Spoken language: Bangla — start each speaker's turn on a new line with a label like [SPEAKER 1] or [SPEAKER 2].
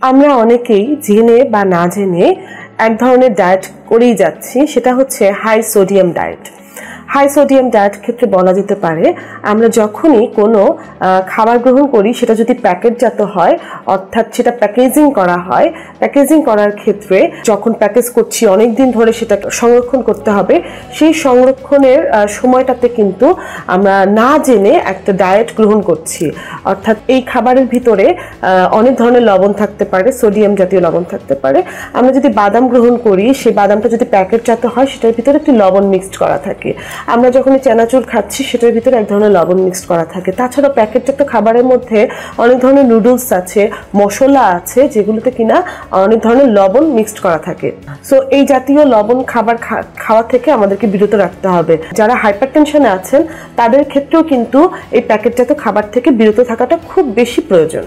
[SPEAKER 1] আমরা অনেকেই জেনে বা না জেনে এক ধরনের ডায়েট করেই যাচ্ছি, সেটা হচ্ছে high sodium diet. High sodium diet ক্ষেত্রে বলা যেতে পারে আমরা যখনই কোনো খাবার গ্রহণ করি সেটা যদি প্যাকেটজাত হয়, অর্থাৎ সেটা প্যাকেজিং করা হয়, প্যাকেজিং করার ক্ষেত্রে যখন প্যাকেজ করছি অনেক দিন ধরে সেটা সংরক্ষণ করতে হবে, সেই সংরক্ষণের সময়টাতে কিন্তু আমরা না জেনে একটা ডায়েট গ্রহণ করছি। অর্থাৎ এই খাবারের ভিতরে অনেক ধরনের লবণ থাকতে পারে, সোডিয়াম জাতীয় লবণ থাকতে পারে। আমরা যদি বাদাম গ্রহণ করি, সেই বাদামটা যদি প্যাকেটজাত হয় সেটার ভিতরে একটি লবণ মিক্সড করা থাকে। আমরা যখন চানাচুর খাচ্ছি সেটার ভিতরে এক ধরনের লবণ মিক্সড করা থাকে। তাছাড়া প্যাকেটজাত খাবারের মধ্যে অনেক ধরনের নুডলস আছে, মশলা আছে, যেগুলোতে কিনা অনেক ধরনের লবণ মিক্সড করা থাকে। সো এই জাতীয় লবণ খাবার খাওয়া থেকে আমাদেরকে বিরত রাখতে হবে। যারা হাইপারটেনশনে আছেন তাদের ক্ষেত্রেও কিন্তু এই প্যাকেটজাত খাবার থেকে বিরত থাকাটা খুব বেশি প্রয়োজন।